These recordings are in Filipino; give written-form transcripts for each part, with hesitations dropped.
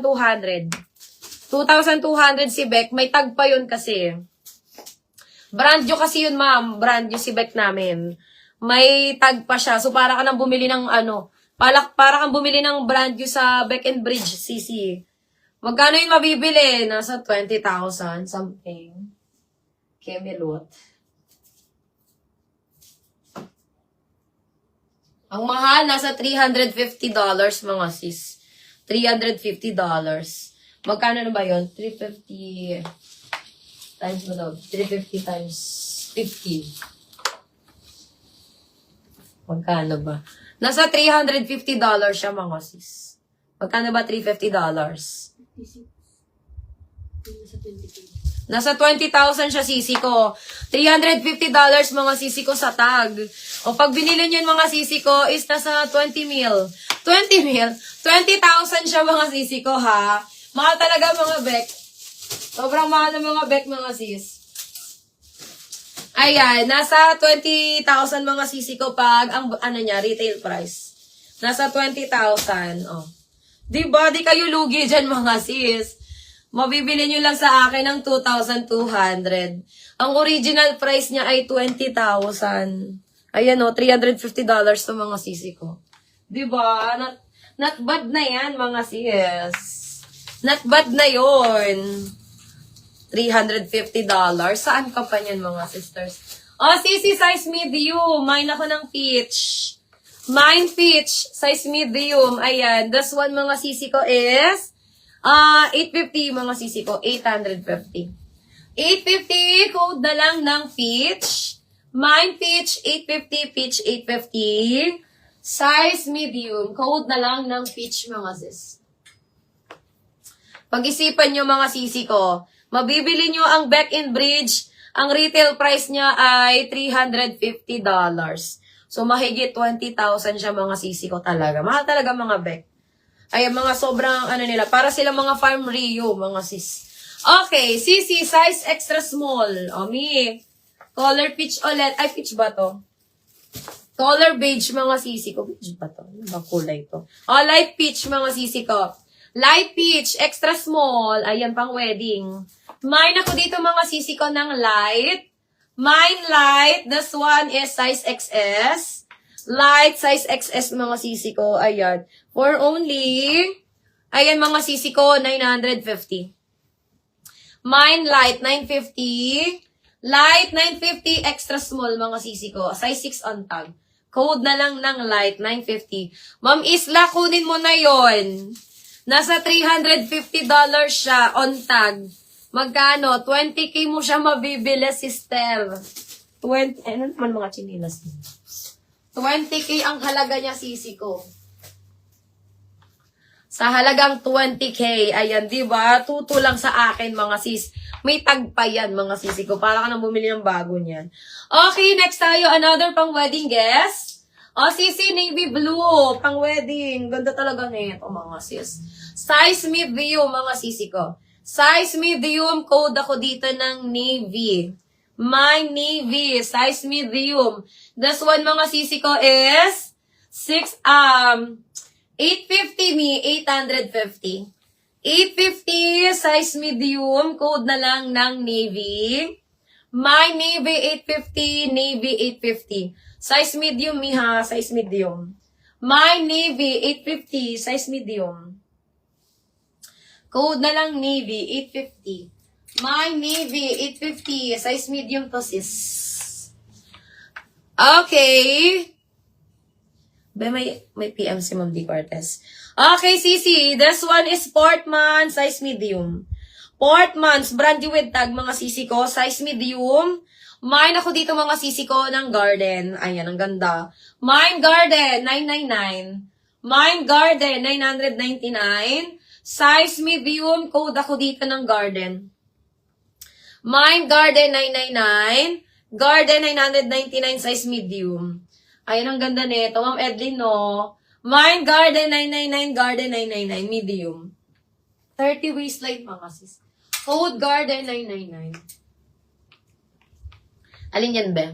2,200. 2,200 si Beck. May tag pa yun kasi. Brand new kasi yun, ma'am. Brand new si Beck namin. May tag pa siya. So, para ka nang bumili ng para kang bumili ng brand new sa Beck and Bridge, CC. Magkano yung mabibili? Nasa 20,000 something. Camelot. Ang mahal, nasa $350 mga sis. $350. Magkano na ba yun? 350 times mo daw. 350 times 50. Magkano ba? Nasa $350 siya mga sis. Magkano ba $350? Nasa 20,000 siya sisi ko. $350 mga sisi ko sa tag. O pag binili niyo mga sisi ko is nasa 20 mil. 20 mil? 20,000 siya mga sisi ko ha. Mahal talaga mga Beck. Sobrang mahal ng mga Beck mga sis. Ayan, nasa 20,000 mga sisi ko pag ang niya, retail price. Nasa 20,000. Oh. Diba? Di kayo lugi dyan mga sis. Mabibili nyo lang sa akin ng 2,200. Ang original price niya ay 20,000. Ayan o, $350 to mga sisi ko. Diba? Not bad na yan mga sis. Not bad na yon. $350. Saan ka pa yan mga sisters? Oh, sisi size medium. Mine ako ng peach. Mine peach, size medium. Ayan. This one mga sisi ko is 850 mga sisi ko. 850. 850, code na lang ng peach. Mine peach, 850. Peach, 850. Size medium. Code na lang ng peach mga sis. Pag-isipan nyo mga sisi ko, mabibili nyo ang Beck and Bridge. Ang retail price niya ay $350. So, mahigit 20,000 siya mga sisi ko talaga. Mahal talaga mga Beck. Ay, mga sobrang, nila, para sila mga Farm Rio, mga sis. Okay, sisi, size extra small. O, mi. Color peach ulit. Ay, peach ba to? Color beige, mga sisi ko. Peach ba to? Ano ba kulay to? O, light peach, mga sisi ko. Light peach, extra small. Ayan, pang wedding. Mine ako dito, mga sisi ko, ng light. Mine light. This one is size XS. Light size XS mga sisi ko. Ayan. For only, ayan mga sisi ko, 950. Mine light, 950. Light, 950. Extra small mga sisi ko. Size 6 on tag. Code na lang ng light, 950. Ma'am Isla, kunin mo na yon. Nasa $350 siya on tag. Magkano? 20K mo siya mabibili, sister. 20, ano naman mga chinilas niya? 20K ang halaga niya, sisi ko. Sa halagang 20K, ayan, diba? Tuto lang sa akin, mga sis. May tag pa yan, mga sisi ko. Para ka nang bumili ng bago niyan. Okay, next tayo. Another pang wedding guest. O, sisi, navy blue. Pang wedding. Ganda talaga nito, mga sis. Size medium, mga sisi ko. Size medium, code ako dito ng navy. My navy, size medium. This one, mga sisi ko is 850 me, 850. 850, size medium, code na lang ng navy. My navy, 850, navy, 850. Size medium, ha, size medium. My navy, 850, size medium. Code na lang Navy, 850. My Navy, 850. Size medium to, sis. Okay. May PM si Ma'am D. Cortez. Okay, Sisi. This one is Portman, size medium. Portman's brand new with tag, mga sisi ko. Size medium. Mine ako dito, mga sisi ko, ng Garden. Ayan, ang ganda. Mine Garden, 999. Mine Garden, 999. Size medium, code ako dito ng Garden. Mine Garden 999. Garden 999, size medium. Ayan, ang ganda nito. Ma'am Edlin, no? Mine Garden 999, Garden 999, medium. 30 waistline, mga sis. Code Garden 999. Alin yan, be?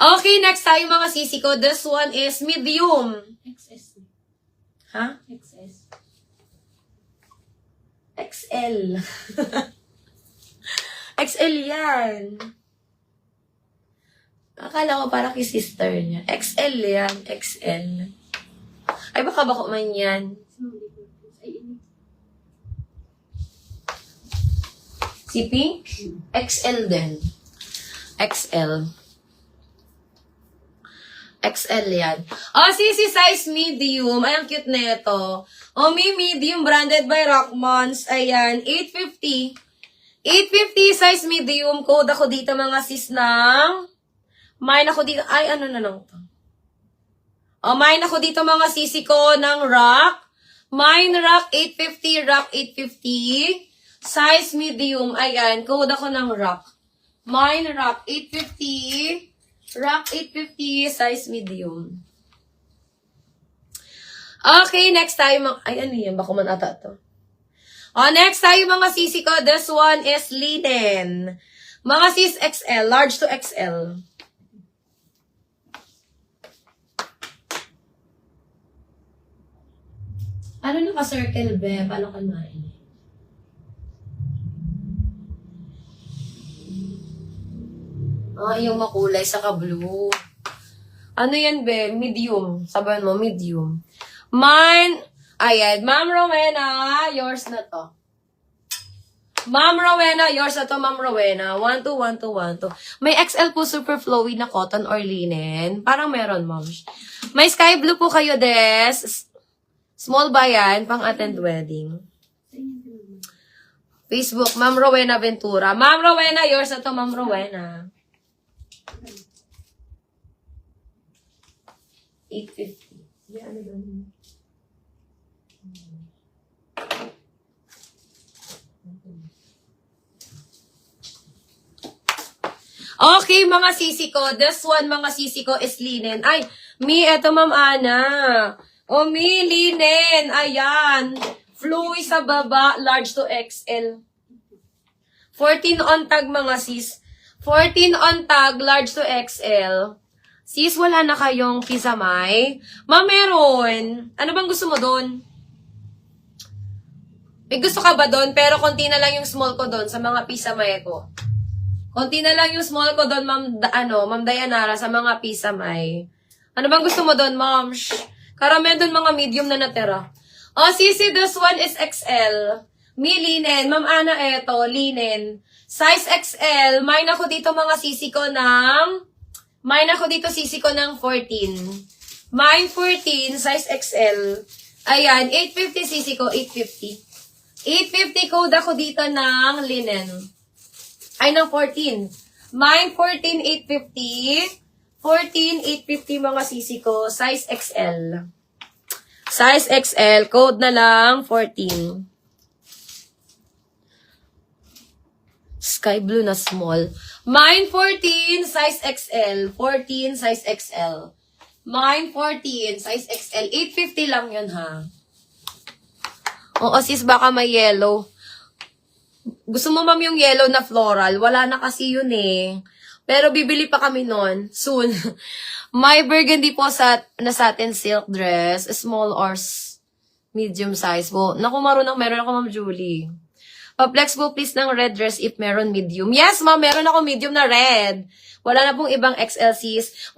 Okay, next tayo, mga sisi ko. This one is medium. XS. Ha? XS. XL. XL yan. Akala ko para kay sister niya. XL yan. XL. Ay, baka bako man yan. Si Pink? XL din. XL. XL yan. Oh, sisi size medium. Ay, ang cute na ito. Oh, may medium branded by Rockmans. Ayan, 850. 850 size medium. Code ako dito mga sis ng... Mine ako dito. Ay, ano na lang to? Oh, mine ako dito mga sisi ko ng Rock. Mine Rock 850. Rock 850. Size medium. Ayan, code ako ng Rock. Mine Rock 850. Rock 850, size medium. Okay, next tayo ay, ano yan? Baka man ata to. Oh, next tayo mga sisi ko. This one is linen. Mga sis XL, large to XL. Ano naka-circle, be? Paano ka nain? Ah, yung makulay saka blue. Ano yan, be? Medium. Sabihan mo, medium. Mine, ayan. Ma'am Rowena, yours na to. Ma'am Rowena, yours na to, Ma'am Rowena. 1, 2, 1, 2, 1, 2. May XL po super flowy na cotton or linen. Parang meron, ma'am. May sky blue po kayo, des. Small ba yan? Pang-attend wedding. Facebook, Ma'am Rowena Ventura. Ma'am Rowena, yours na to, Ma'am Rowena. 850. Yeah, ano ba? Okay, mga sisi ko. This one, mga sisi ko, is linen. Ay, eto, Ma'am Ana. O, linen. Ayan. Flowy sa baba, large to XL. 14 on tag, mga sis. 14 on tag, large to XL. Sis, wala na kayong kisamay? Ma'am, meron. Ano bang gusto mo doon? May gusto ka ba doon? Pero konti na lang yung small ko doon sa mga pisamay ko. Konti na lang yung small ko doon, Ma'am Dayanara, sa mga pisamay. Ano bang gusto mo doon, Ma'am? Karamihan doon mga medium na natira. Oh, sisi, this one is XL. Linen. Ma'am Ana, eto, linen. Size XL. Mine ako dito mga sisi ko ng... Mine ako dito sisi ko ng 14. Mine 14, size XL. Ayan, 850 sisi ko, 850. 850 code ako dito ng linen. Ay, ng 14. Mine 14, 850. 14, 850 mga sisi ko, size XL. Size XL, code na lang 14. Sky blue na small. Mine 14, size XL. 14, size XL. Mine 14, size XL. 850 lang yun, ha? Oo, sis, baka may yellow. Gusto mo, ma'am, yung yellow na floral? Wala na kasi yun, eh. Pero bibili pa kami nun. Soon. May burgundy po na satin silk dress. Small or medium size po. Naku, meron ako, Ma'am Julie. Pa-flex po please ng red dress if meron medium. Yes, ma'am, meron ako medium na red. Wala na pong ibang XL sis.